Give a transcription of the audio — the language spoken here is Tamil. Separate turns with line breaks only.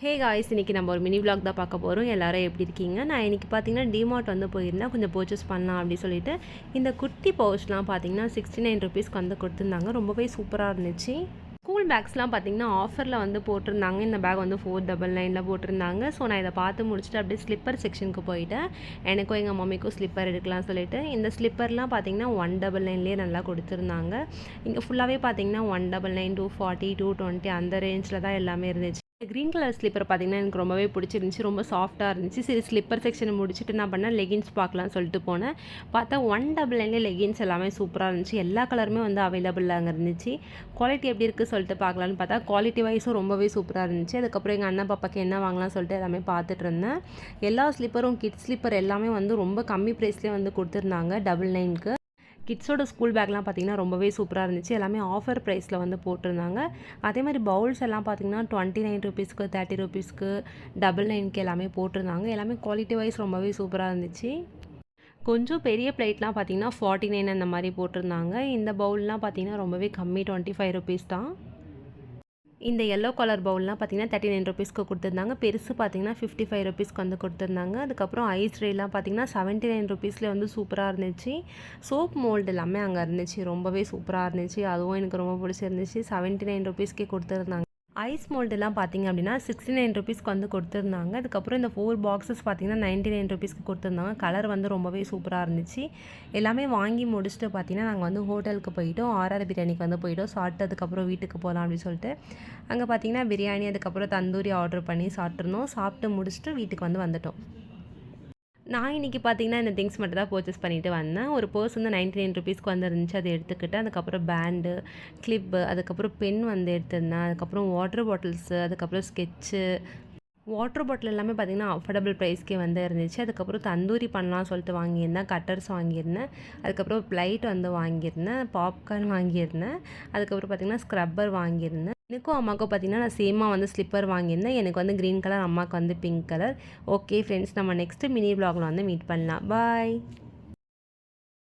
ஹே காய்ஸ், இன்றைக்கி நம்ம ஒரு மினி விலாக் தான் பார்க்க போகிறோம். எல்லோரும் எப்படி இருக்கீங்க? நான் இன்றைக்கி பார்த்தீங்கன்னா டிமார்ட் வந்து போயிருந்தேன், கொஞ்சம் பர்ச்சேஸ் பண்ணலாம் அப்படின்னு சொல்லிட்டு. இந்த குட்டி பவுச்லாம் பார்த்தீங்கன்னா 69 ருபீஸ்க்கு வந்து கொடுத்துருந்தாங்க. ரொம்பவே சூப்பராக இருந்துச்சு. ஸ்கூல் பேக்ஸ்லாம் பார்த்தீங்கன்னா ஆஃபரில் வந்து போட்டிருந்தாங்க. இந்த பேக் வந்து 499ல் போட்டிருந்தாங்க. ஸோ நான் இதை பார்த்து முடிச்சுட்டு அப்படியே ஸ்லிப்பர் செக்ஷனுக்கு போயிட்டேன். எனக்கும் எங்கள் மம்மிக்கும் ஸ்லிப்பர் எடுக்கலாம் சொல்லிட்டு. இந்த ஸ்லிப்பர்லாம் பார்த்தீங்கன்னா 199லேயே நல்லா கொடுத்துருந்தாங்க. இங்கே ஃபுல்லாகவே பார்த்தீங்கன்னா 199, 240, 220 அந்த ரேஞ்சில் தான் எல்லாமே இருந்துச்சு. க்ரீன் கலர் ஸ்லிப்பர் பார்த்தீங்கன்னா எனக்கு ரொம்பவே பிடிச்சிருந்துச்சி. ரொம்ப சாஃப்ட்டாக இருந்துச்சு. சரி, ஸ்லிப்பர் செக்ஷனை முடிச்சுட்டு நான் பண்ணேன், லெகின்ஸ் பார்க்கலாம்னு சொல்லிட்டு போனேன். பார்த்தா 199லே லெகின்ஸ் எல்லாமே சூப்பராக இருந்துச்சு. எல்லா கலருமே வந்து அவைலபிளாக அங்கே இருந்துச்சு. குவாலிட்டி எப்படி இருக்குது சொல்லிட்டு பார்க்கலான்னு பார்த்தா குவாலிட்டி வைஸும் ரொம்பவே சூப்பராக இருந்துச்சு. அதுக்கப்புறம் எங்கள் அண்ணன் பாப்பாக்கு என்ன வாங்கலாம்னு சொல்லிட்டு எல்லாமே பார்த்துட்டு இருந்தேன். எல்லா ஸ்லிப்பரும் கிட்ஸ் ஸ்லிப்பர் எல்லாமே வந்து ரொம்ப கம்மி ப்ரைஸ்லேயே வந்து கொடுத்துருந்தாங்க. 99க்கு கிட்ஸோட ஸ்கூல் பேக்லாம் பார்த்திங்கன்னா ரொம்பவே சூப்பராக இருந்துச்சு. எல்லாமே ஆஃபர் ப்ரைஸில் வந்து போட்டிருந்தாங்க. அதே மாதிரி பவுல்ஸ் எல்லாம் பார்த்திங்கன்னா 29 ருபீஸ்க்கு, 30 ருபீஸ்க்கு, 99க்கு எல்லாமே போட்டிருந்தாங்க. எல்லாமே குவாலிட்டி வைஸ் ரொம்பவே சூப்பராக இருந்துச்சு. கொஞ்சம் பெரிய பிளேட்லாம் பார்த்திங்கன்னா 49 அந்த மாதிரி போட்டிருந்தாங்க. இந்த பவுல்லாம் பார்த்திங்கன்னா ரொம்பவே கம்மி, 25 ருபீஸ் தான். இந்த எல்லோ கலர் பவுல்லாம் பார்த்தீங்கன்னா 39 ருபீஸ்க்கு கொடுத்துருந்தாங்க. பெருசு பார்த்தீங்கன்னா 55 ருபீஸ்க்கு வந்து கொடுத்துருந்தாங்க. அதுக்கப்புறம் ஐஸ் ட்ரேலாம் பார்த்தீங்கன்னா 79 ருபீஸில் வந்து சூப்பராக இருந்துச்சு. சோப் மோல்டு எல்லாமே அங்கே இருந்துச்சு. ரொம்பவே சூப்பராக இருந்துச்சு. அதுவும் எனக்கு ரொம்ப பிடிச்சிருந்துச்சு. 79 ருபீஸ்க்கே கொடுத்துருந்தாங்க. ஐஸ் மோல்டுலாம் பார்த்திங்க அப்படின்னா 69 ருபீஸ்க்கு வந்து கொடுத்துருந்தாங்க. அதுக்கப்புறம் இந்த 4 பாக்ஸஸ் பார்த்திங்கன்னா 99 ருபீஸ்க்கு கொடுத்துருந்தாங்க. கலர் வந்து ரொம்பவே சூப்பராக இருந்துச்சு. எல்லாமே வாங்கி முடிச்சுட்டு பார்த்திங்கன்னா நாங்கள் வந்து ஹோட்டலுக்கு போயிட்டோம். ஆர்ஆர் பிரியாணிக்கு வந்து போயிட்டோம். சாப்பிட்டதுக்கப்புறம் வீட்டுக்கு போகலாம் அப்படின்னு சொல்லிட்டு அங்கே பார்த்திங்கன்னா பிரியாணி, அதுக்கப்புறம் தந்தூரி ஆர்டர் பண்ணி சாப்பிட்ருந்தோம். சாப்பிட்டு முடிச்சுட்டு வீட்டுக்கு வந்து வந்துட்டோம். நான் இன்றைக்கி பார்த்தீங்கன்னா இந்த திங்ஸ் மட்டும் தான் பர்ச்சேஸ் பண்ணிவிட்டு வந்தேன். ஒரு பர்ஸ் வந்து 99 ருபீஸ்க்கு வந்து இருந்துச்சு. அதை எடுத்துக்கிட்டேன். அதுக்கப்புறம் பேண்டு, கிளிப்பு, அதுக்கப்புறம் பென் வந்து எடுத்திருந்தேன். அதுக்கப்புறம் வாட்டர் பாட்டில்ஸு, அதுக்கப்புறம் ஸ்கெட்சு. வாட்டர் பாட்டில் எல்லாமே பார்த்திங்கன்னா அஃபோர்டபுள் ப்ரைஸ்க்கே வந்து இருந்துச்சு. அதுக்கப்புறம் தந்தூரி பண்ணலாம்னு சொல்லிட்டு வாங்கியிருந்தேன். கட்டர்ஸ் வாங்கியிருந்தேன். அதுக்கப்புறம் ப்ளைட் வந்து வாங்கியிருந்தேன். பாப்கார்ன் வாங்கியிருந்தேன். அதுக்கப்புறம் பார்த்திங்கன்னா ஸ்க்ரப்பர் வாங்கியிருந்தேன். எனக்கும் அம்மாவுக்கும் பார்த்திங்கன்னா நான் சேமாக வந்து ஸ்லிப்பர் வாங்கியிருந்தேன். எனக்கு வந்து க்ரீன் கலர், அம்மாவுக்கு வந்து பிங்க் கலர். ஓகே ஃப்ரெண்ட்ஸ், நம்ம நெக்ஸ்ட்டு மினி விலாகில் வந்து மீட் பண்ணலாம். பாய்.